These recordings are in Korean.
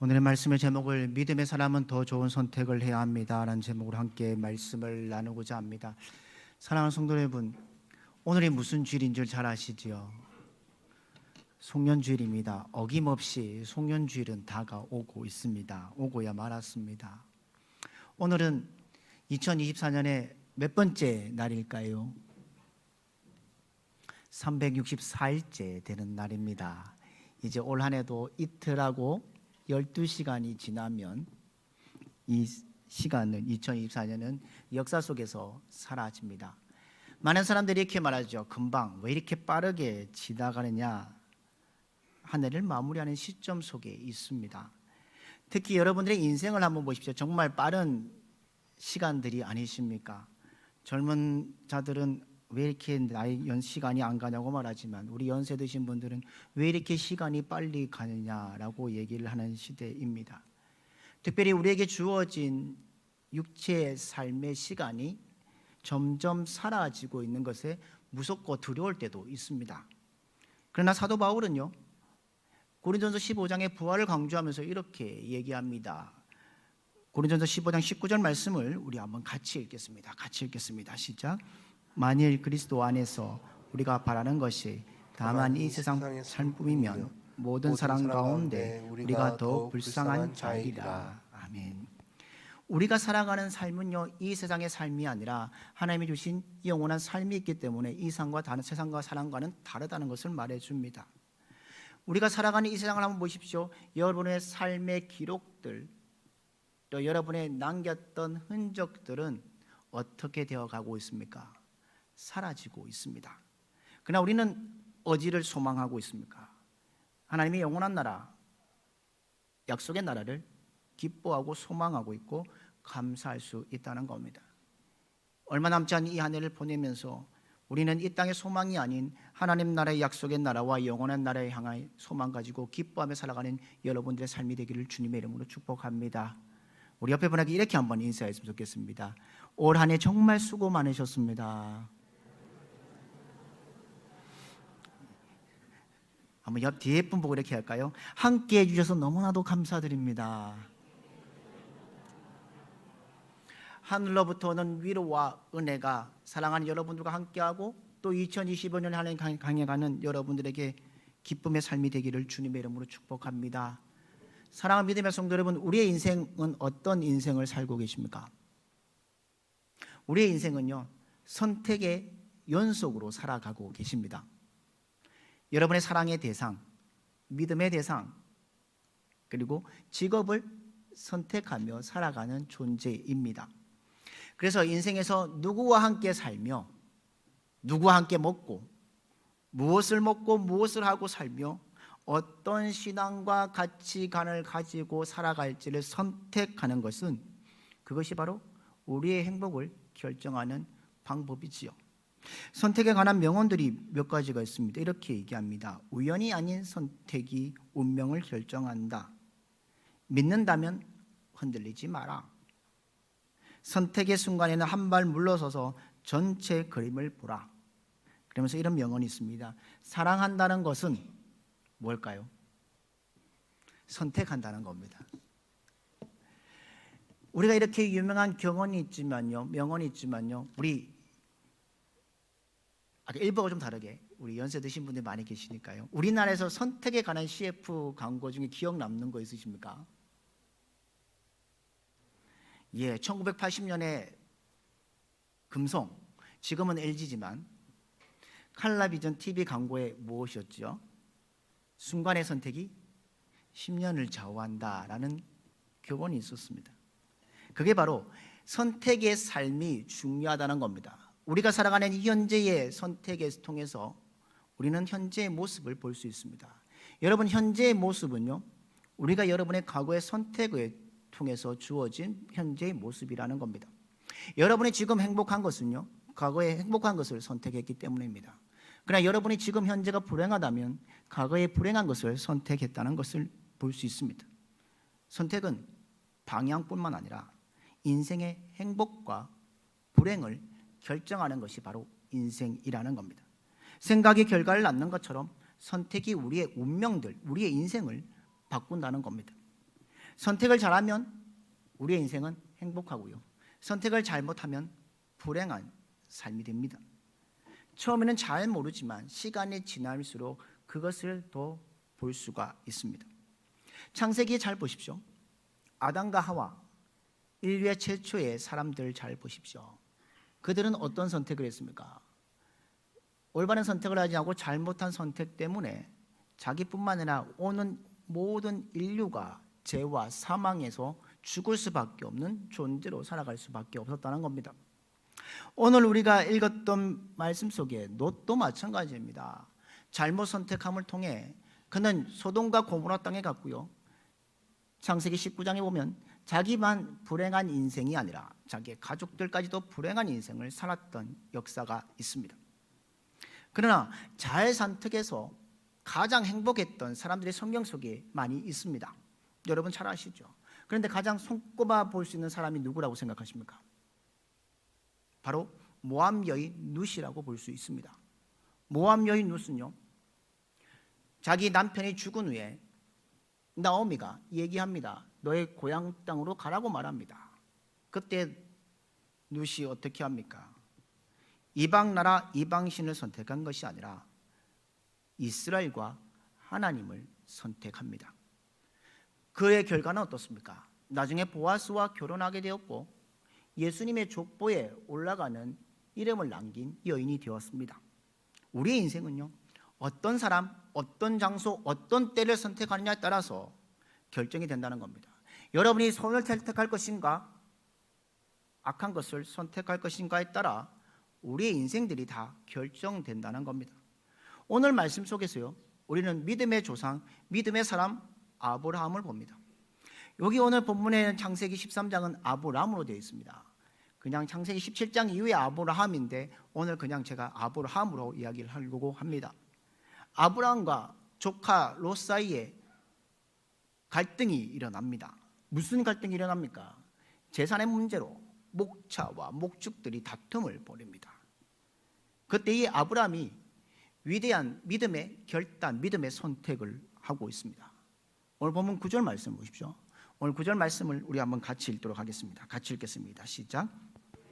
오늘의 말씀의 제목을 믿음의 사람은 더 좋은 선택을 해야 합니다 라는 제목으로 함께 말씀을 나누고자 합니다. 사랑하는 성도 여러분, 오늘이 무슨 주일인 줄 잘 아시지요? 송년주일입니다. 어김없이 송년주일은 다가오고 있습니다. 오고야 말았습니다. 오늘은 2024년의 몇 번째 날일까요? 364일째 되는 날입니다. 이제 올 한 해도 이틀하고 12시간이 지나면 이 시간은 2024년은 역사 속에서 사라집니다. 많은 사람들이 이렇게 말하죠. 금방 왜 이렇게 빠르게 지나가느냐. 한 해를 마무리하는 시점 속에 있습니다. 특히 여러분들의 인생을 한번 보십시오. 정말 빠른 시간들이 아니십니까? 젊은 자들은 왜 이렇게 나이 시간이 안 가냐고 말하지만 우리 연세 드신 분들은 왜 이렇게 시간이 빨리 가느냐라고 얘기를 하는 시대입니다. 특별히 우리에게 주어진 육체의 삶의 시간이 점점 사라지고 있는 것에 무섭고 두려울 때도 있습니다. 그러나 사도 바울은요, 고린도전서 15장의 부활을 강조하면서 이렇게 얘기합니다. 고린도전서 15장 19절 말씀을 우리 한번 같이 읽겠습니다. 시작. 만일 그리스도 안에서 우리가 바라는 것이 다만 이 세상 삶뿐이면 모든 사람 가운데 우리가 더 불쌍한 자이리라. 아멘. 우리가 살아가는 삶은요, 이 세상의 삶이 아니라 하나님이 주신 영원한 삶이 있기 때문에 이 세상과 다른 세상과 사람과는 다르다는 것을 말해줍니다. 우리가 살아가는 이 세상을 한번 보십시오. 여러분의 삶의 기록들, 또 여러분의 남겼던 흔적들은 어떻게 되어가고 있습니까? 사라지고 있습니다. 그러나 우리는 어디를 소망하고 있습니까? 하나님의 영원한 나라, 약속의 나라를 기뻐하고 소망하고 있고 감사할 수 있다는 겁니다. 얼마 남지 않은 이 한 해를 보내면서 우리는 이 땅의 소망이 아닌 하나님 나라의 약속의 나라와 영원한 나라에 향한 소망 가지고 기뻐하며 살아가는 여러분들의 삶이 되기를 주님의 이름으로 축복합니다. 우리 옆에 분에게 이렇게 한번 인사했으면 좋겠습니다. 올 한 해 정말 수고 많으셨습니다. 한번 옆 뒤에 분 보고 이렇게 할까요? 함께 해주셔서 너무나도 감사드립니다. 하늘로부터 오는 위로와 은혜가 사랑하는 여러분들과 함께하고 또 2025년 한 해 강해가는 여러분들에게 기쁨의 삶이 되기를 주님의 이름으로 축복합니다. 사랑하는 믿음의 성도 여러분, 우리의 인생은 어떤 인생을 살고 계십니까? 우리의 인생은요, 선택의 연속으로 살아가고 계십니다. 여러분의 사랑의 대상, 믿음의 대상, 그리고 직업을 선택하며 살아가는 존재입니다. 그래서 인생에서 누구와 함께 살며 누구와 함께 먹고 무엇을 먹고 무엇을 하고 살며 어떤 신앙과 가치관을 가지고 살아갈지를 선택하는 것은 그것이 바로 우리의 행복을 결정하는 방법이지요. 선택에 관한 명언들이 몇 가지가 있습니다. 이렇게 얘기합니다. 우연이 아닌 선택이 운명을 결정한다. 믿는다면 흔들리지 마라. 선택의 순간에는 한 발 물러서서 전체 그림을 보라. 그러면서 이런 명언이 있습니다. 사랑한다는 것은 뭘까요? 선택한다는 겁니다. 우리가 이렇게 유명한 명언이 있지만요. 우리 아까 일부가 좀 다르게 우리 연세 드신 분들이 많이 계시니까요. 우리나라에서 선택에 관한 CF 광고 중에 기억 남는 거 있으십니까? 예, 1980년에 금송, 지금은 LG지만 칼라비전 TV 광고에 무엇이었죠? 순간의 선택이 10년을 좌우한다라는 교본이 있었습니다. 그게 바로 선택의 삶이 중요하다는 겁니다. 우리가 살아가는 현재의 선택을 통해서 우리는 현재의 모습을 볼 수 있습니다. 여러분, 현재의 모습은요, 우리가 여러분의 과거의 선택을 통해서 주어진 현재의 모습이라는 겁니다. 여러분이 지금 행복한 것은요, 과거에 행복한 것을 선택했기 때문입니다. 그러나 여러분이 지금 현재가 불행하다면 과거에 불행한 것을 선택했다는 것을 볼 수 있습니다. 선택은 방향뿐만 아니라 인생의 행복과 불행을 결정하는 것이 바로 인생이라는 겁니다. 생각이 결과를 낳는 것처럼 선택이 우리의 운명들, 우리의 인생을 바꾼다는 겁니다. 선택을 잘하면 우리의 인생은 행복하고요. 선택을 잘못하면 불행한 삶이 됩니다. 처음에는 잘 모르지만 시간이 지날수록 그것을 더 볼 수가 있습니다. 창세기에 잘 보십시오. 아담과 하와, 인류의 최초의 사람들 잘 보십시오. 그들은 어떤 선택을 했습니까? 올바른 선택을 하지 않고 잘못한 선택 때문에 자기뿐만 아니라 오는 모든 인류가 죄와 사망에서 죽을 수밖에 없는 존재로 살아갈 수밖에 없었다는 겁니다. 오늘 우리가 읽었던 말씀 속에 롯도 마찬가지입니다. 잘못 선택함을 통해 그는 소돔과 고모라 땅에 갔고요. 창세기 19장에 보면 자기만 불행한 인생이 아니라 자기의 가족들까지도 불행한 인생을 살았던 역사가 있습니다. 그러나 잘 선택해서 가장 행복했던 사람들이 성경 속에 많이 있습니다. 여러분 잘 아시죠? 그런데 가장 손꼽아 볼 수 있는 사람이 누구라고 생각하십니까? 바로 모압 여인 룻이라고 볼 수 있습니다. 모압 여인 룻은요, 자기 남편이 죽은 후에 나오미가 얘기합니다. 너의 고향 땅으로 가라고 말합니다. 그때 룻이 어떻게 합니까? 이방 나라 이방신을 선택한 것이 아니라 이스라엘과 하나님을 선택합니다. 그의 결과는 어떻습니까? 나중에 보아스와 결혼하게 되었고 예수님의 족보에 올라가는 이름을 남긴 여인이 되었습니다. 우리의 인생은요, 어떤 사람, 어떤 장소, 어떤 때를 선택하느냐에 따라서 결정이 된다는 겁니다. 여러분이 선을 선택할 것인가, 악한 것을 선택할 것인가에 따라 우리의 인생들이 다 결정된다는 겁니다. 오늘 말씀 속에서요, 우리는 믿음의 조상, 믿음의 사람 아브라함을 봅니다. 여기 오늘 본문에는 창세기 13장은 아브라함으로 되어 있습니다. 그냥 창세기 17장 이후에 아브라함인데 오늘 그냥 제가 아브라함으로 이야기를 하려고 합니다. 아브라함과 조카 롯 사이에 갈등이 일어납니다. 무슨 갈등이 일어납니까? 재산의 문제로 목차와 목축들이 다툼을 벌입니다. 그때 이 아브라함이 위대한 믿음의 결단, 믿음의 선택을 하고 있습니다. 오늘 본문 9절 말씀 보십시오. 오늘 9절 말씀을 우리 한번 같이 읽도록 하겠습니다. 같이 읽겠습니다. 시작.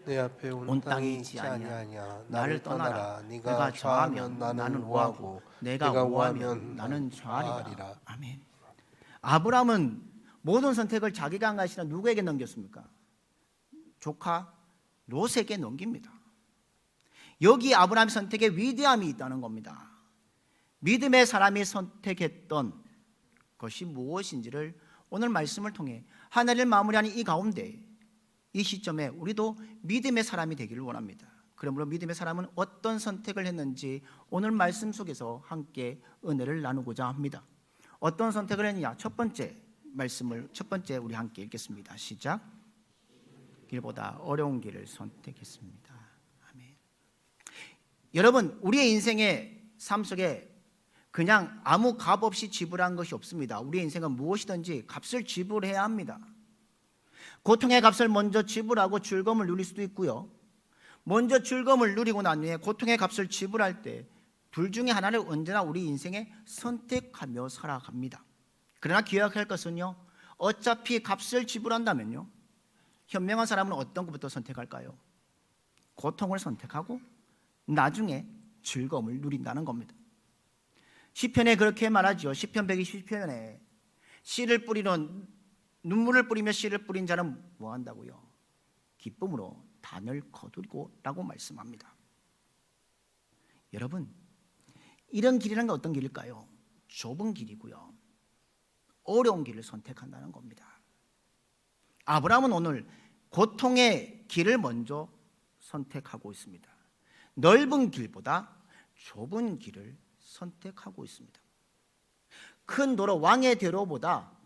내 앞에 온 땅이 있지 아니하냐. 나를 떠나라. 네가 좌하면 나는 우하고 내가 우하면 나는 좌하리라. 아멘. 아브라함은 모든 선택을 자기가 한 것이 아니라 누구에게 넘겼습니까? 조카 롯에게 넘깁니다. 여기 아브라함의 선택에 위대함이 있다는 겁니다. 믿음의 사람이 선택했던 것이 무엇인지를 오늘 말씀을 통해 하나를 마무리하는 이 가운데 이 시점에 우리도 믿음의 사람이 되기를 원합니다. 그러므로 믿음의 사람은 어떤 선택을 했는지 오늘 말씀 속에서 함께 은혜를 나누고자 합니다. 어떤 선택을 했느냐? 첫 번째 우리 함께 읽겠습니다. 시작. 길보다 어려운 길을 선택했습니다. 아멘. 여러분, 우리의 인생의 삶 속에 그냥 아무 값 없이 지불한 것이 없습니다. 우리의 인생은 무엇이든지 값을 지불해야 합니다. 고통의 값을 먼저 지불하고 즐거움을 누릴 수도 있고요. 먼저 즐거움을 누리고 난 후에 고통의 값을 지불할 때 둘 중에 하나를 언제나 우리 인생에 선택하며 살아갑니다. 그러나 기억할 것은요, 어차피 값을 지불한다면요, 현명한 사람은 어떤 것부터 선택할까요? 고통을 선택하고 나중에 즐거움을 누린다는 겁니다. 시편에 그렇게 말하죠. 시편 120편에 씨를 뿌리는 눈물을 뿌리며 씨를 뿌린 자는 뭐 한다고요? 기쁨으로 단을 거두고 라고 말씀합니다. 여러분, 이런 길이라는 게 어떤 길일까요? 좁은 길이고요, 어려운 길을 선택한다는 겁니다. 아브라함은 오늘 고통의 길을 먼저 선택하고 있습니다. 넓은 길보다 좁은 길을 선택하고 있습니다. 큰 도로, 왕의 대로보다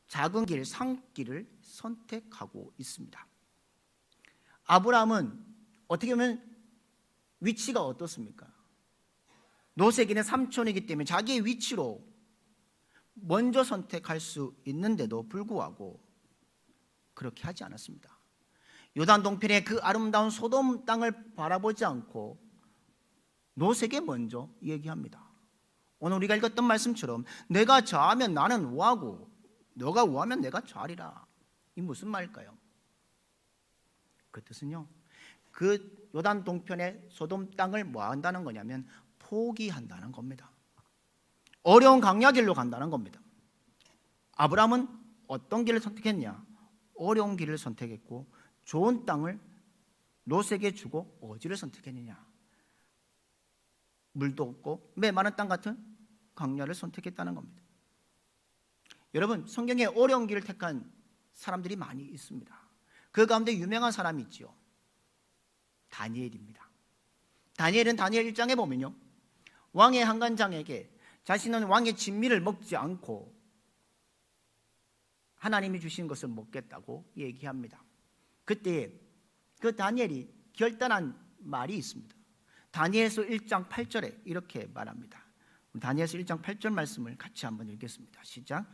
작은 길, 산길을 선택하고 있습니다. 아브라함은 어떻게 보면 위치가 어떻습니까? 롯에게는 삼촌이기 때문에 자기의 위치로 먼저 선택할 수 있는데도 불구하고 그렇게 하지 않았습니다. 요단 동편의 그 아름다운 소돔 땅을 바라보지 않고 롯에게 먼저 얘기합니다. 오늘 우리가 읽었던 말씀처럼 내가 좌하면 나는 우하고 너가 우하면 내가 좌리라. 이 무슨 말일까요? 그 뜻은요, 그 요단 동편의 소돔 땅을 뭐 한다는 거냐면 포기한다는 겁니다. 어려운 광야길로 간다는 겁니다. 아브라함은 어떤 길을 선택했냐? 어려운 길을 선택했고 좋은 땅을 롯에게 주고 어디를 선택했느냐? 물도 없고 메마른 땅 같은 광야를 선택했다는 겁니다. 여러분, 성경에 어려운 길을 택한 사람들이 많이 있습니다. 그 가운데 유명한 사람이 있지요. 다니엘입니다. 다니엘은 다니엘 1장에 보면요, 왕의 한간장에게 자신은 왕의 진미를 먹지 않고 하나님이 주신 것을 먹겠다고 얘기합니다. 그때 그 다니엘이 결단한 말이 있습니다. 다니엘서 1장 8절에 이렇게 말합니다. 다니엘서 1장 8절 말씀을 같이 한번 읽겠습니다. 시작.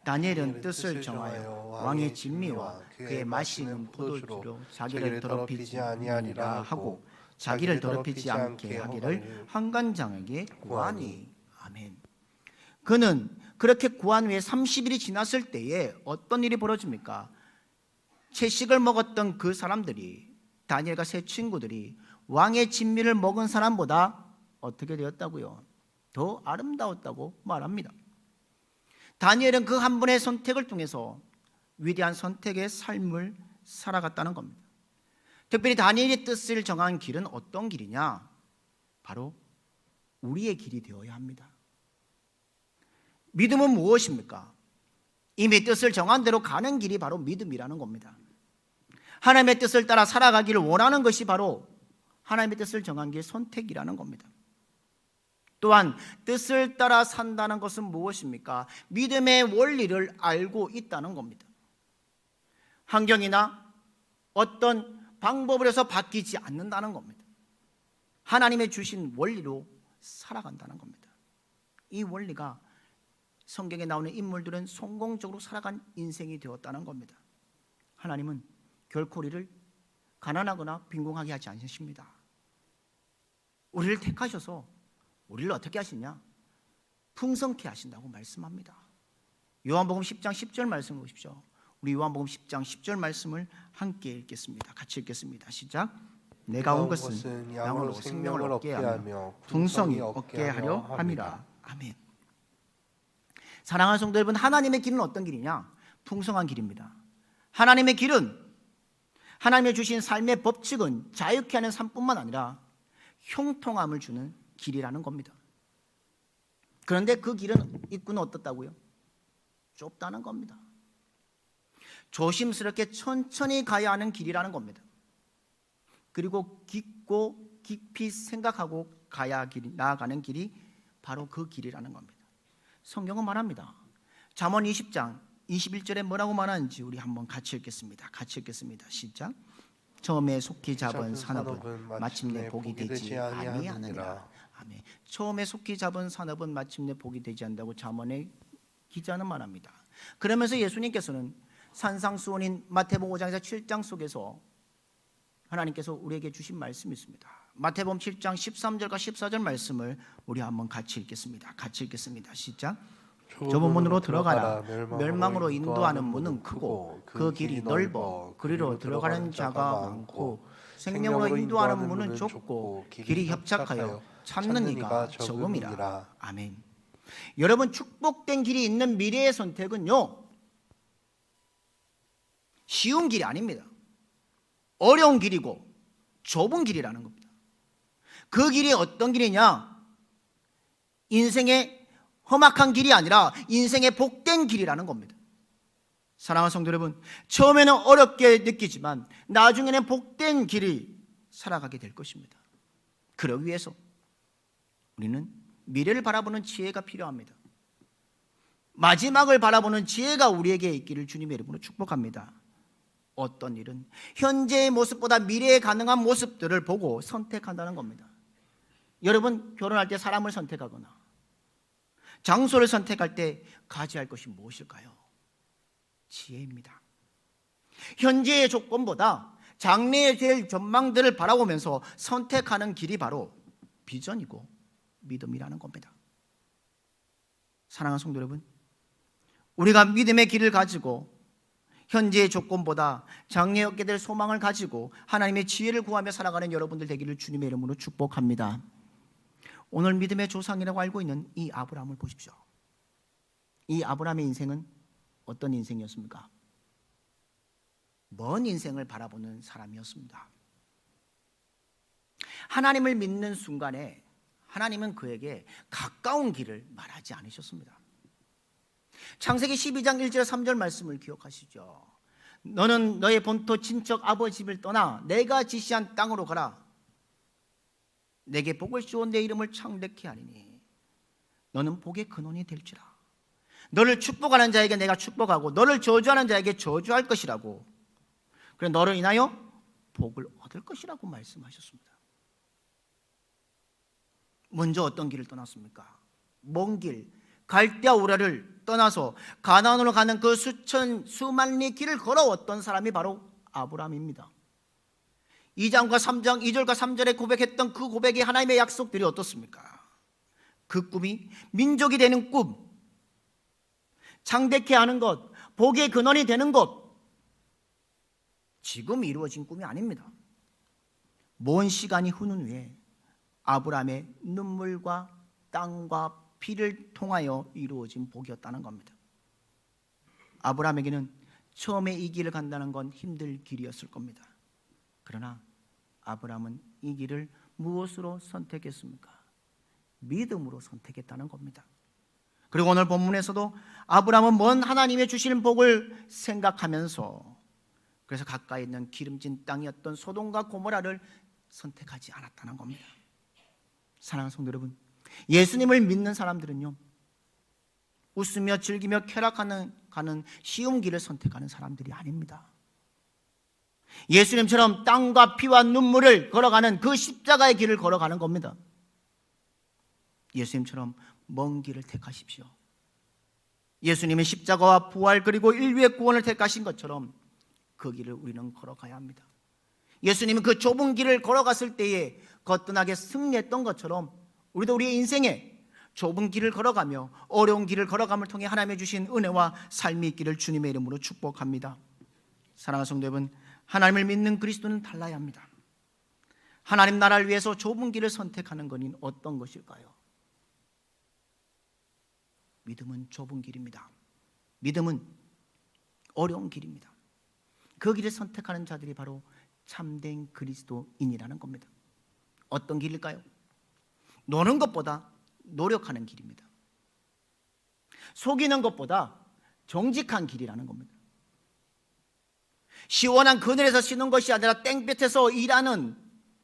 다니엘은 뜻을 정하여 왕의 진미와 그의 마시는 포도주로 자기를 더럽히지 아니하리라 하고 자기를 더럽히지 않게 하기를 한간장에게 구하니. 아멘. 그는 그렇게 구한 후에 30일이 지났을 때에 어떤 일이 벌어집니까? 채식을 먹었던 그 사람들이, 다니엘과 세 친구들이 왕의 진미를 먹은 사람보다 어떻게 되었다고요? 더 아름다웠다고 말합니다. 다니엘은 그 한 분의 선택을 통해서 위대한 선택의 삶을 살아갔다는 겁니다. 특별히 다니엘의 뜻을 정한 길은 어떤 길이냐? 바로 우리의 길이 되어야 합니다. 믿음은 무엇입니까? 이미 뜻을 정한 대로 가는 길이 바로 믿음이라는 겁니다. 하나님의 뜻을 따라 살아가기를 원하는 것이 바로 하나님의 뜻을 정한 길, 선택이라는 겁니다. 또한 뜻을 따라 산다는 것은 무엇입니까? 믿음의 원리를 알고 있다는 겁니다. 환경이나 어떤 방법을 해서 바뀌지 않는다는 겁니다. 하나님의 주신 원리로 살아간다는 겁니다. 이 원리가 성경에 나오는 인물들은 성공적으로 살아간 인생이 되었다는 겁니다. 하나님은 결코 우리를 가난하거나 빈곤하게 하지 않으십니다. 우리를 택하셔서 우리를 어떻게 하시냐? 풍성케 하신다고 말씀합니다. 요한복음 10장 10절 말씀 보십시오. 우리 요한복음 10장 10절 말씀을 함께 읽겠습니다. 같이 읽겠습니다. 시작. 내가 온 것은 양으로 생명을 얻게 하며 풍성히 얻게 하려 함이라. 아멘. 사랑하는 성도 여러분, 하나님의 길은 어떤 길이냐? 풍성한 길입니다. 하나님의 길은, 하나님의 주신 삶의 법칙은 자유케 하는 삶뿐만 아니라 형통함을 주는 길이라는 겁니다. 그런데 그 길은 입구는 어떻다고요? 좁다는 겁니다. 조심스럽게 천천히 가야 하는 길이라는 겁니다. 그리고 깊고 깊이 생각하고 나아가는 길이 바로 그 길이라는 겁니다. 성경은 말합니다. 잠언 20장 21절에 뭐라고 말하는지 우리 한번 같이 읽겠습니다. 같이 읽겠습니다. 시작. 처음에 속히 잡은 산업은 마침내 복이 되지 아니하느니라. 아멘. 처음에 속히 잡은 산업은 마침내 복이 되지 않는다고 잠언의 기자는 말합니다. 그러면서 예수님께서는 산상수훈인 마태복음 5장에서 7장 속에서 하나님께서 우리에게 주신 말씀이 있습니다. 마태복음 7장 13절과 14절 말씀을 우리 한번 같이 읽겠습니다. 같이 읽겠습니다. 시작. 좁은 문으로 들어가라. 멸망으로 인도하는 문은 크고 그 길이 넓어 그리로 들어가는 자가 많고 생명으로 인도하는 문은 좁고 길이 협착하여 찾는 이가 적음이라. 아멘. 여러분, 축복된 길이 있는 미래의 선택은요, 쉬운 길이 아닙니다. 어려운 길이고 좁은 길이라는 겁니다. 그 길이 어떤 길이냐? 인생의 험악한 길이 아니라 인생의 복된 길이라는 겁니다. 사랑하는 성도 여러분, 처음에는 어렵게 느끼지만 나중에는 복된 길이 살아가게 될 것입니다. 그러기 위해서 우리는 미래를 바라보는 지혜가 필요합니다. 마지막을 바라보는 지혜가 우리에게 있기를 주님의 이름으로 축복합니다. 어떤 일은 현재의 모습보다 미래에 가능한 모습들을 보고 선택한다는 겁니다. 여러분, 결혼할 때 사람을 선택하거나 장소를 선택할 때 가져야 할 것이 무엇일까요? 지혜입니다. 현재의 조건보다 장래에 될 전망들을 바라보면서 선택하는 길이 바로 비전이고 믿음이라는 겁니다. 사랑하는 성도 여러분, 우리가 믿음의 길을 가지고 현재의 조건보다 장래에 얻게 될 소망을 가지고 하나님의 지혜를 구하며 살아가는 여러분들 되기를 주님의 이름으로 축복합니다. 오늘 믿음의 조상이라고 알고 있는 이 아브라함을 보십시오. 이 아브라함의 인생은 어떤 인생이었습니까? 먼 인생을 바라보는 사람이었습니다. 하나님을 믿는 순간에 하나님은 그에게 가까운 길을 말하지 않으셨습니다. 창세기 12장 1절 3절 말씀을 기억하시죠? 너는 너의 본토 친척 아버지 집을 떠나 내가 지시한 땅으로 가라. 내게 복을 주어 내 이름을 창대케 하리니 너는 복의 근원이 될지라. 너를 축복하는 자에게 내가 축복하고 너를 저주하는 자에게 저주할 것이라고. 그래 너를 인하여 복을 얻을 것이라고 말씀하셨습니다. 먼저 어떤 길을 떠났습니까? 먼 길, 갈대아 우라를 떠나서 가나안으로 가는 그 수만 리 길을 걸어왔던 사람이 바로 아브라함입니다. 2장과 3장 2절과 3절에 고백했던 그 고백의 하나님의 약속들이 어떻습니까? 그 꿈이 민족이 되는 꿈, 창대케 하는 것, 복의 근원이 되는 것, 지금 이루어진 꿈이 아닙니다. 먼 시간이 흐른 후에 아브라함의 눈물과 땅과 피를 통하여 이루어진 복이었다는 겁니다. 아브라함에게는 처음에 이 길을 간다는 건 힘들 길이었을 겁니다. 그러나 아브라함은 이 길을 무엇으로 선택했습니까? 믿음으로 선택했다는 겁니다. 그리고 오늘 본문에서도 아브라함은 먼 하나님의 주시는 복을 생각하면서 그래서 가까이 있는 기름진 땅이었던 소돔과 고모라를 선택하지 않았다는 겁니다. 사랑하는 성도 여러분, 예수님을 믿는 사람들은요, 웃으며 즐기며 쾌락하는 가는 쉬운 길을 선택하는 사람들이 아닙니다. 예수님처럼 땀과 피와 눈물을 걸어가는 그 십자가의 길을 걸어가는 겁니다. 예수님처럼 먼 길을 택하십시오. 예수님의 십자가와 부활 그리고 인류의 구원을 택하신 것처럼 그 길을 우리는 걸어가야 합니다. 예수님은 그 좁은 길을 걸어갔을 때에 거뜬하게 승리했던 것처럼 우리도 우리의 인생에 좁은 길을 걸어가며 어려운 길을 걸어감을 통해 하나님의 주신 은혜와 삶이 있기를 주님의 이름으로 축복합니다. 사랑하는 성도 여러분, 하나님을 믿는 그리스도는 달라야 합니다. 하나님 나라를 위해서 좁은 길을 선택하는 것은 어떤 것일까요? 믿음은 좁은 길입니다. 믿음은 어려운 길입니다. 그 길을 선택하는 자들이 바로 참된 그리스도인이라는 겁니다. 어떤 길일까요? 노는 것보다 노력하는 길입니다. 속이는 것보다 정직한 길이라는 겁니다. 시원한 그늘에서 쉬는 것이 아니라 땡볕에서 일하는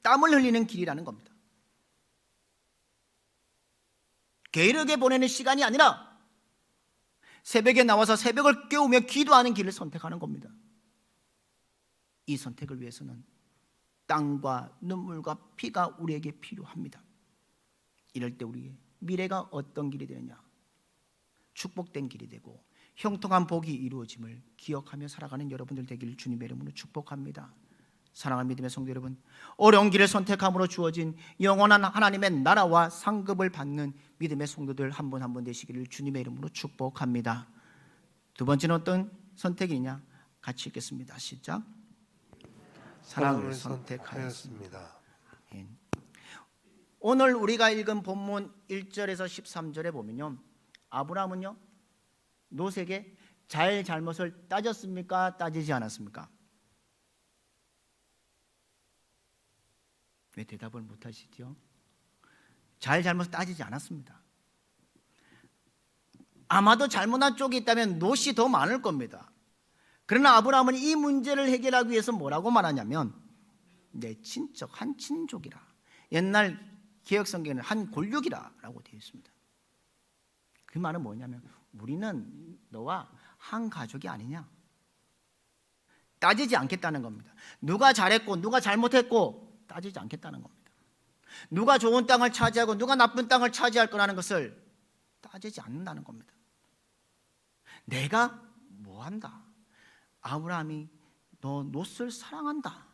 땀을 흘리는 길이라는 겁니다. 게으르게 보내는 시간이 아니라 새벽에 나와서 새벽을 깨우며 기도하는 길을 선택하는 겁니다. 이 선택을 위해서는 땀과 눈물과 피가 우리에게 필요합니다. 이럴 때 우리의 미래가 어떤 길이 되느냐? 축복된 길이 되고 형통한 복이 이루어짐을 기억하며 살아가는 여러분들 되기를 주님의 이름으로 축복합니다. 사랑하는 믿음의 성도 여러분, 어려운 길을 선택함으로 주어진 영원한 하나님의 나라와 상급을 받는 믿음의 성도들 한 분 한 분 되시기를 주님의 이름으로 축복합니다. 두 번째는 어떤 선택이냐? 같이 읽겠습니다. 시작. 사랑을 선택하였습니다. 오늘 우리가 읽은 본문 1절에서 13절에 보면요, 아브라함은요 롯에게 잘못을 따졌습니까? 따지지 않았습니까? 왜 대답을 못하시죠? 잘못을 따지지 않았습니다. 아마도 잘못한 쪽이 있다면 롯이 더 많을 겁니다. 그러나 아브라함은 이 문제를 해결하기 위해서 뭐라고 말하냐면 내 친척 한 친족이라, 옛날 개혁성경에는 한 골육이라 라고 되어 있습니다. 그 말은 뭐냐면 우리는 너와 한 가족이 아니냐, 따지지 않겠다는 겁니다. 누가 잘했고 누가 잘못했고 따지지 않겠다는 겁니다. 누가 좋은 땅을 차지하고 누가 나쁜 땅을 차지할 거라는 것을 따지지 않는다는 겁니다. 내가 뭐한다? 아브라함이 너 롯을 사랑한다.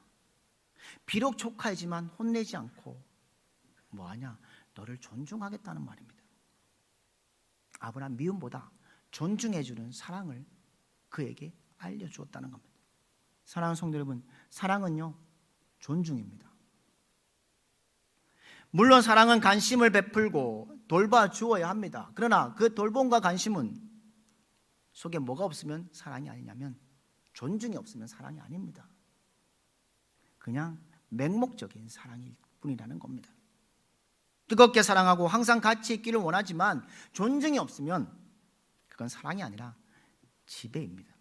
비록 조카이지만 혼내지 않고 뭐하냐? 너를 존중하겠다는 말입니다. 아브라함 미움보다 존중해주는 사랑을 그에게 알려주었다는 겁니다. 사랑하는 성도 여러분, 사랑은요 존중입니다. 물론 사랑은 관심을 베풀고 돌봐주어야 합니다. 그러나 그 돌봄과 관심은 속에 뭐가 없으면 사랑이 아니냐면 존중이 없으면 사랑이 아닙니다. 그냥 맹목적인 사랑일 뿐이라는 겁니다. 뜨겁게 사랑하고 항상 같이 있기를 원하지만 존중이 없으면 그건 사랑이 아니라 지배입니다.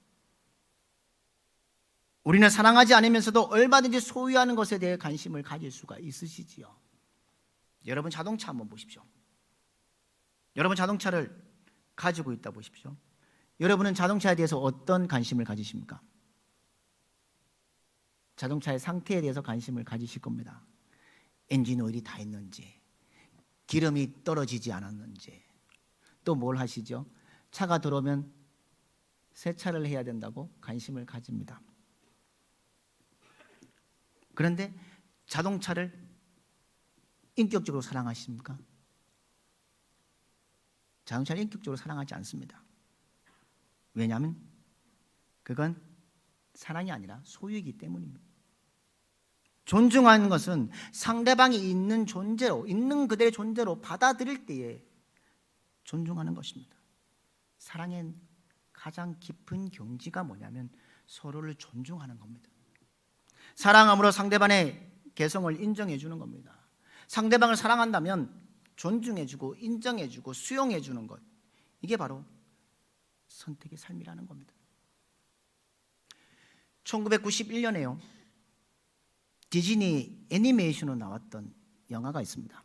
우리는 사랑하지 않으면서도 얼마든지 소유하는 것에 대해 관심을 가질 수가 있으시지요. 여러분 자동차 한번 보십시오. 여러분 자동차를 가지고 있다 보십시오. 여러분은 자동차에 대해서 어떤 관심을 가지십니까? 자동차의 상태에 대해서 관심을 가지실 겁니다. 엔진 오일이 다 있는지, 기름이 떨어지지 않았는지, 또 뭘 하시죠? 차가 들어오면 세차를 해야 된다고 관심을 가집니다. 그런데 자동차를 인격적으로 사랑하십니까? 자동차를 인격적으로 사랑하지 않습니다. 왜냐하면 그건 사랑이 아니라 소유이기 때문입니다. 존중하는 것은 상대방이 있는 존재로, 있는 그대의 존재로 받아들일 때에 존중하는 것입니다. 사랑의 가장 깊은 경지가 뭐냐면 서로를 존중하는 겁니다. 사랑함으로 상대방의 개성을 인정해 주는 겁니다. 상대방을 사랑한다면 존중해주고 인정해주고 수용해주는 것, 이게 바로 선택의 삶이라는 겁니다. 1991년에요 디즈니 애니메이션으로 나왔던 영화가 있습니다.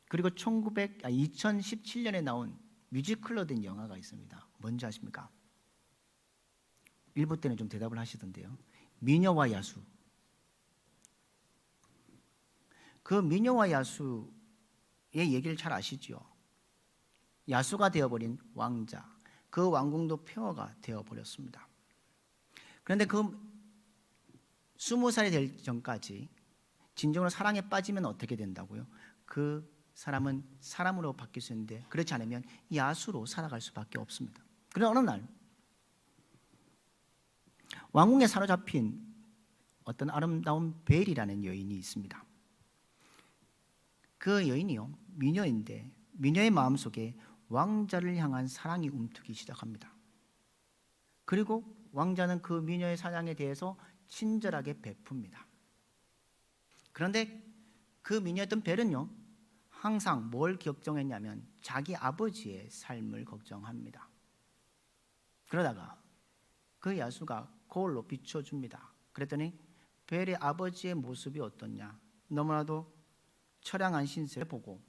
그리고 2017년에 나온 뮤지컬로 된 영화가 있습니다. 뭔지 아십니까? 1부 때는 좀 대답을 하시던데요. 미녀와 야수. 그 미녀와 야수의 얘기를 잘 아시죠? 야수가 되어버린 왕자, 그 왕궁도 폐허가 되어버렸습니다. 그런데 그 20살이 될 전까지 진정으로 사랑에 빠지면 어떻게 된다고요? 그 사람은 사람으로 바뀔 수 있는데 그렇지 않으면 야수로 살아갈 수밖에 없습니다. 그러나 어느 날 왕궁에 사로잡힌 어떤 아름다운 벨이라는 여인이 있습니다. 그 여인이요 미녀인데 미녀의 마음속에 왕자를 향한 사랑이 움트기 시작합니다. 그리고 왕자는 그 미녀의 사랑에 대해서 친절하게 베풉니다. 그런데 그 미녀였던 벨은요 항상 뭘 걱정했냐면 자기 아버지의 삶을 걱정합니다. 그러다가 그 야수가 거울로 비춰줍니다. 그랬더니 벨의 아버지의 모습이 어떻냐, 너무나도 처량한 신세를 보고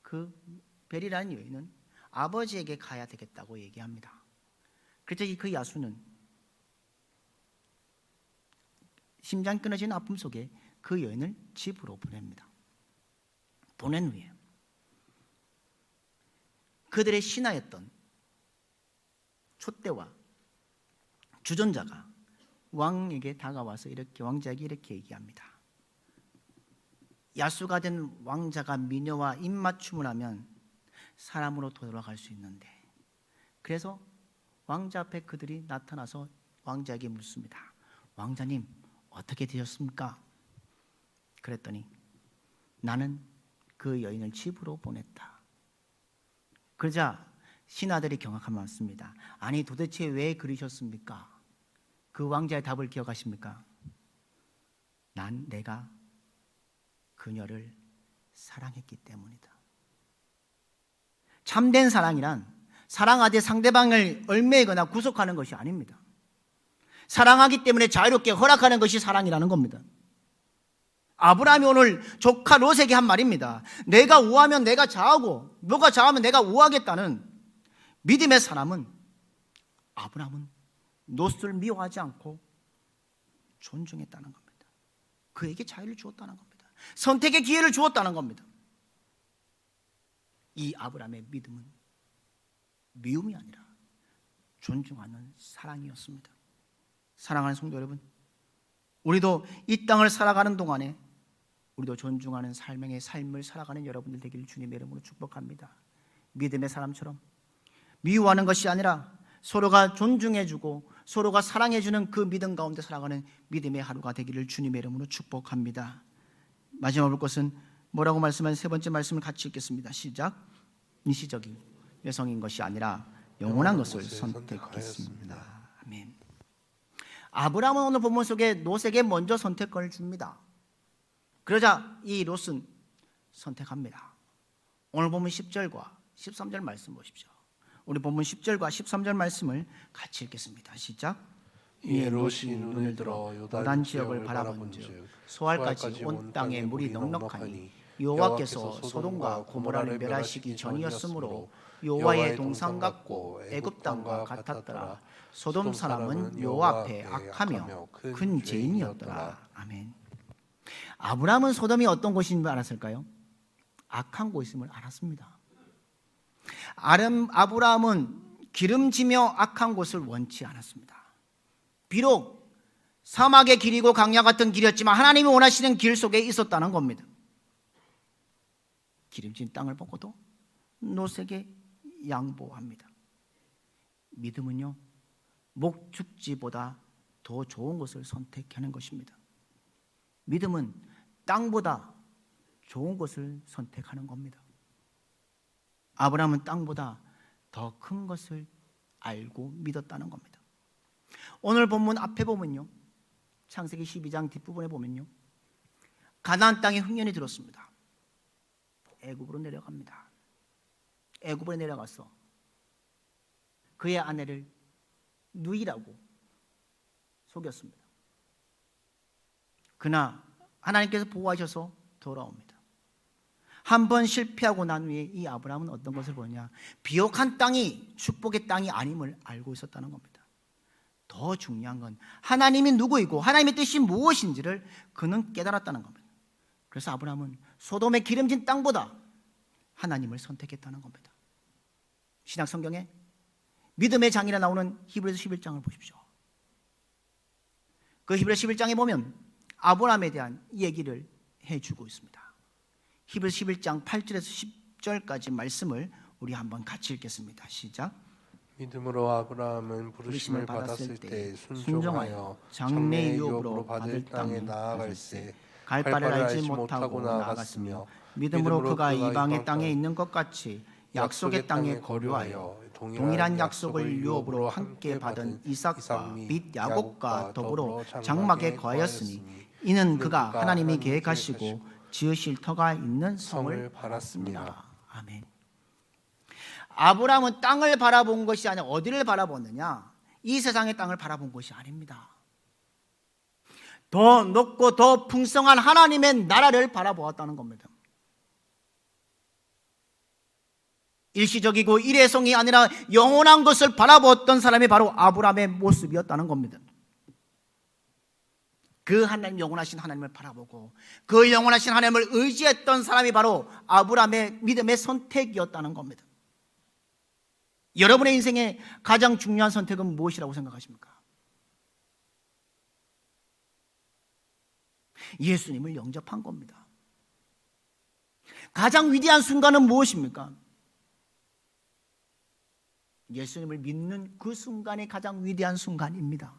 그 벨이라는 여인은 아버지에게 가야 되겠다고 얘기합니다. 그래서 그 야수는 심장 끊어지는 아픔 속에 그 여인을 집으로 보냅니다. 보낸 후에 그들의 신하였던 촛대와 주전자가 왕에게 다가와서 이렇게 왕자에게 이렇게 얘기합니다. 야수가 된 왕자가 미녀와 입맞춤을 하면 사람으로 돌아갈 수 있는데, 그래서 왕자 앞에 그들이 나타나서 왕자에게 묻습니다. 왕자님 어떻게 되셨습니까? 그랬더니 나는 그 여인을 집으로 보냈다. 그러자 신하들이 경악하며 왔습니다. 아니 도대체 왜 그러셨습니까? 그 왕자의 답을 기억하십니까? 내가 그녀를 사랑했기 때문이다. 참된 사랑이란 사랑하되 상대방을 얽매이거나 구속하는 것이 아닙니다. 사랑하기 때문에 자유롭게 허락하는 것이 사랑이라는 겁니다. 아브라함이 오늘 조카 롯에게 한 말입니다. 내가 우하면 내가 좌하고 너가 좌하면 내가 우하겠다는 믿음의 사람은, 아브라함은 롯을 미워하지 않고 존중했다는 겁니다. 그에게 자유를 주었다는 겁니다. 선택의 기회를 주었다는 겁니다. 이 아브라함의 믿음은 미움이 아니라 존중하는 사랑이었습니다. 사랑하는 성도 여러분, 우리도 이 땅을 살아가는 동안에 우리도 존중하는 삶을 살아가는 여러분들 되기를 주님의 이름으로 축복합니다. 믿음의 사람처럼 미워하는 것이 아니라 서로가 존중해주고 서로가 사랑해주는 그 믿음 가운데 살아가는 믿음의 하루가 되기를 주님의 이름으로 축복합니다. 마지막 볼 것은 뭐라고 말씀한 세 번째 말씀을 같이 읽겠습니다. 시작. 일시적인 여성인 것이 아니라 영원한 것을 선택했습니다. 아멘. 아브라함은 오늘 본문 속에 롯에게 먼저 선택권을 줍니다. 그러자 이 롯은 선택합니다. 오늘 본문 10절과 13절 말씀 보십시오. 우리 본문 10절과 13절 말씀을 같이 읽겠습니다. 시작. 이에 롯이 눈을 들어 요단 지역을 바라본즉 소알까지 온 땅에 물이 넉넉하니 여호와께서 소돔과 고모라를 멸하시기 전이었으므로 여호와의 동산 같고 애굽 땅과 같았더라. 소돔 사람은 여호와 앞에 악하며 큰 죄인이었더라. 아멘. 아브라함은 소돔이 어떤 곳인 줄 알았을까요? 악한 곳임을 알았습니다. 아브라함은 기름지며 악한 곳을 원치 않았습니다. 비록 사막의 길이고 강야 같은 길이었지만 하나님이 원하시는 길 속에 있었다는 겁니다. 기름진 땅을 보고도 롯에게 양보합니다. 믿음은요, 목축지보다 더 좋은 것을 선택하는 것입니다. 믿음은 땅보다 좋은 것을 선택하는 겁니다. 아브라함은 땅보다 더 큰 것을 알고 믿었다는 겁니다. 오늘 본문 앞에 보면요, 창세기 12장 뒷부분에 보면요, 가나안 땅에 흉년이 들었습니다. 애굽으로 내려갑니다. 애굽으로 내려가서 그의 아내를 누이라고 속였습니다. 그러나 하나님께서 보호하셔서 돌아옵니다. 한 번 실패하고 난 후에 이 아브라함은 어떤 것을 보느냐, 비옥한 땅이 축복의 땅이 아님을 알고 있었다는 겁니다. 더 중요한 건 하나님이 누구이고 하나님의 뜻이 무엇인지를 그는 깨달았다는 겁니다. 그래서 아브라함은 소돔의 기름진 땅보다 하나님을 선택했다는 겁니다. 신약 성경에 믿음의 장이라 나오는 히브리서 11장을 보십시오. 그 히브리서 11장에 보면 아브라함에 대한 얘기를 해주고 있습니다. 히브리서 11장 8절에서 10절까지 말씀을 우리 한번 같이 읽겠습니다. 시작. 믿음으로 아브라함은 부르심을 받았을 때 순종하여 장래의 유업으로 받을 땅에 나아갈새 갈 바를 알지 못하고 나아갔으며 믿음으로 그가 이방의 땅에 있는 것 같이 약속의 땅에 거류하여 동일한 약속을 유업으로 함께 받은 이삭과 및 야곱과 더불어 장막에 거하였으니 이는 그가 하나님이 계획하시고 지으실 터가 있는 성을 바랐습니다. 아멘. 아브라함은 땅을 바라본 것이 아니라 어디를 바라보느냐? 이 세상의 땅을 바라본 것이 아닙니다. 더 높고 더 풍성한 하나님의 나라를 바라보았다는 겁니다. 일시적이고 일회성이 아니라 영원한 것을 바라보았던 사람이 바로 아브라함의 모습이었다는 겁니다. 그 하나님, 영원하신 하나님을 바라보고 그 영원하신 하나님을 의지했던 사람이 바로 아브라함의 믿음의 선택이었다는 겁니다. 여러분의 인생의 가장 중요한 선택은 무엇이라고 생각하십니까? 예수님을 영접한 겁니다. 가장 위대한 순간은 무엇입니까? 예수님을 믿는 그 순간이 가장 위대한 순간입니다.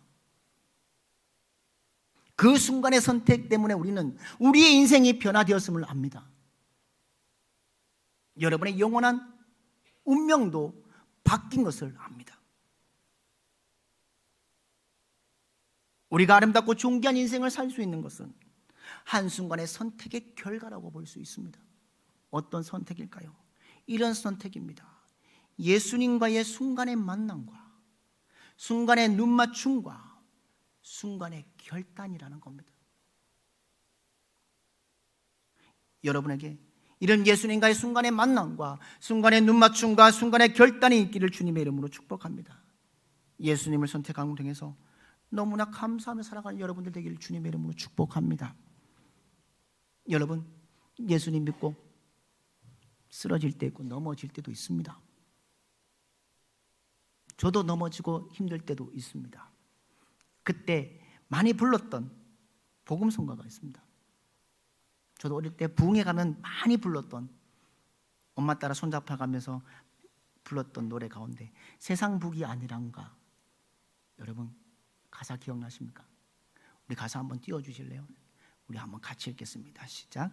그 순간의 선택 때문에 우리는 우리의 인생이 변화되었음을 압니다. 여러분의 영원한 운명도 바뀐 것을 압니다. 우리가 아름답고 존귀한 인생을 살 수 있는 것은 한순간의 선택의 결과라고 볼 수 있습니다. 어떤 선택일까요? 이런 선택입니다. 예수님과의 순간의 만남과 순간의 눈맞춤과 순간의 결단이라는 겁니다. 여러분에게 이런 예수님과의 순간의 만남과 순간의 눈맞춤과 순간의 결단이 있기를 주님의 이름으로 축복합니다. 예수님을 선택함을 통해서 너무나 감사하며 살아가는 여러분들 되기를 주님의 이름으로 축복합니다. 여러분, 예수님 믿고 쓰러질 때 있고 넘어질 때도 있습니다. 저도 넘어지고 힘들 때도 있습니다. 그때 많이 불렀던 복음성가가 있습니다. 저도 어릴 때 부흥회 가면 많이 불렀던, 엄마 따라 손잡아 가면서 불렀던 노래 가운데 세상 북이 아니란가, 여러분 가사 기억나십니까? 우리 가사 한번 띄워주실래요? 우리 한번 같이 읽겠습니다. 시작.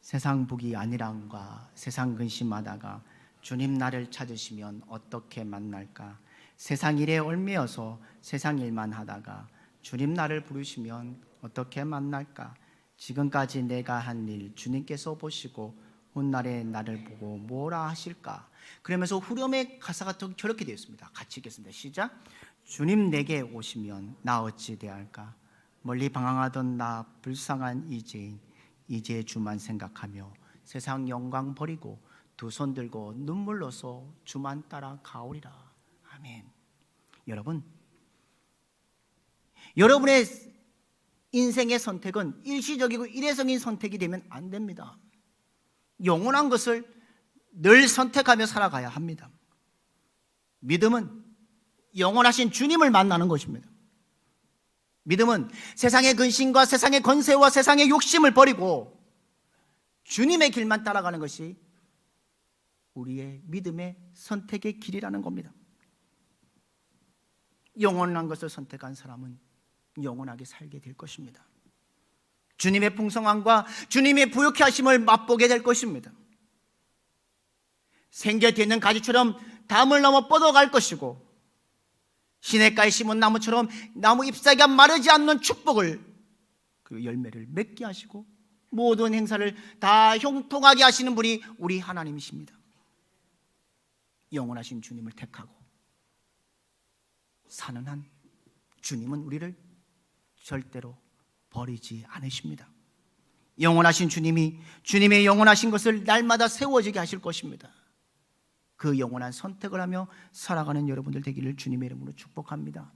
세상 북이 아니란가, 세상 근심하다가 주님 나를 찾으시면 어떻게 만날까? 세상 일에 얽매여서 세상 일만 하다가 주님 나를 부르시면 어떻게 만날까? 지금까지 내가 한 일 주님께서 보시고 훗날에 나를 보고 뭐라 하실까? 그러면서 후렴의 가사가 저렇게 되어 있습니다. 같이 읽겠습니다. 시작. 주님 내게 오시면 나 어찌 대할까? 멀리 방황하던 나 불쌍한 이제인, 이제 주만 생각하며 세상 영광 버리고 두 손 들고 눈물로써 주만 따라 가오리라. 아멘. 여러분, 여러분의 인생의 선택은 일시적이고 일회성인 선택이 되면 안 됩니다. 영원한 것을 늘 선택하며 살아가야 합니다. 믿음은 영원하신 주님을 만나는 것입니다. 믿음은 세상의 근심과 세상의 권세와 세상의 욕심을 버리고 주님의 길만 따라가는 것이 우리의 믿음의 선택의 길이라는 겁니다. 영원한 것을 선택한 사람은 영원하게 살게 될 것입니다. 주님의 풍성함과 주님의 부욕케 하심을 맛보게 될 것입니다. 생겨져 있는 가지처럼 담을 넘어 뻗어갈 것이고, 시냇가에 심은 나무처럼 나무 잎사귀가 마르지 않는 축복을, 그 열매를 맺게 하시고 모든 행사를 다 형통하게 하시는 분이 우리 하나님이십니다. 영원하신 주님을 택하고 사는 한 주님은 우리를 절대로 버리지 않으십니다. 영원하신 주님이 주님의 영원하신 것을 날마다 세워지게 하실 것입니다. 그 영원한 선택을 하며 살아가는 여러분들 되기를 주님의 이름으로 축복합니다.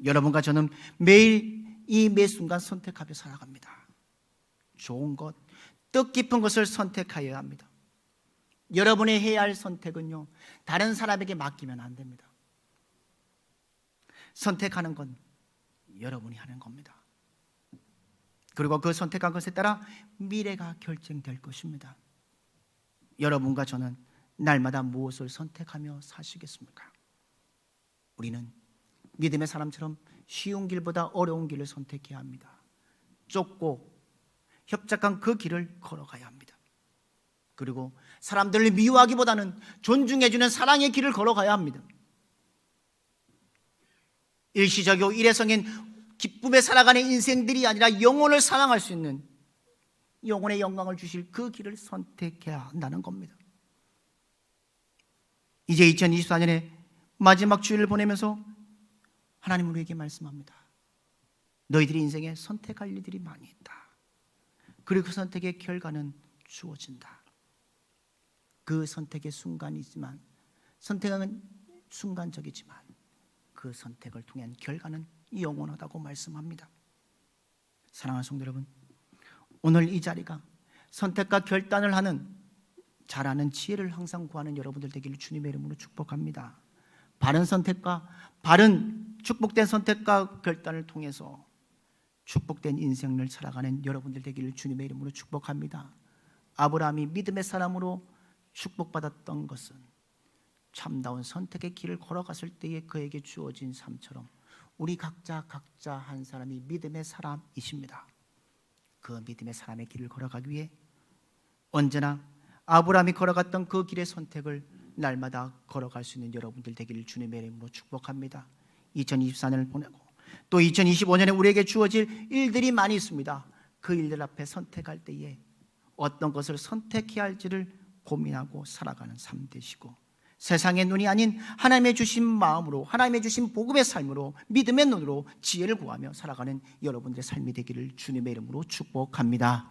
여러분과 저는 매일 이 매 순간 선택하며 살아갑니다. 좋은 것, 뜻깊은 것을 선택하여야 합니다. 여러분이 해야 할 선택은요, 다른 사람에게 맡기면 안 됩니다. 선택하는 건 여러분이 하는 겁니다. 그리고 그 선택한 것에 따라 미래가 결정될 것입니다. 여러분과 저는 날마다 무엇을 선택하며 사시겠습니까? 우리는 믿음의 사람처럼 쉬운 길보다 어려운 길을 선택해야 합니다. 좁고 협착한 그 길을 걸어가야 합니다. 그리고 사람들을 미워하기보다는 존중해주는 사랑의 길을 걸어가야 합니다. 일시적이고 일회성인 기쁨에 살아가는 인생들이 아니라 영혼을 사랑할 수 있는, 영혼의 영광을 주실 그 길을 선택해야 한다는 겁니다. 이제 2024년에 마지막 주일을 보내면서 하나님은 우리에게 말씀합니다. 너희들이 인생에 선택할 일들이 많이 있다. 그리고 그 선택의 결과는 주어진다. 그 선택의 순간이지만, 선택은 순간적이지만 그 선택을 통한 결과는 영원하다고 말씀합니다. 사랑하는 성도 여러분, 오늘 이 자리가 선택과 결단을 하는, 잘하는 지혜를 항상 구하는 여러분들 되기를 주님의 이름으로 축복합니다. 바른 선택과 축복된 선택과 결단을 통해서 축복된 인생을 살아가는 여러분들 되기를 주님의 이름으로 축복합니다. 아브라함이 믿음의 사람으로 축복받았던 것은 참다운 선택의 길을 걸어갔을 때에 그에게 주어진 삶처럼 우리 각자 한 사람이 믿음의 사람이십니다. 그 믿음의 사람의 길을 걸어가기 위해 언제나 아브라함이 걸어갔던 그 길의 선택을 날마다 걸어갈 수 있는 여러분들 되기를 주님의 이름으로 축복합니다. 2024년을 보내고 또 2025년에 우리에게 주어질 일들이 많이 있습니다. 그 일들 앞에 선택할 때에 어떤 것을 선택해야 할지를 고민하고 살아가는 삶 되시고, 세상의 눈이 아닌 하나님의 주신 마음으로, 하나님의 주신 복음의 삶으로, 믿음의 눈으로 지혜를 구하며 살아가는 여러분들의 삶이 되기를 주님의 이름으로 축복합니다.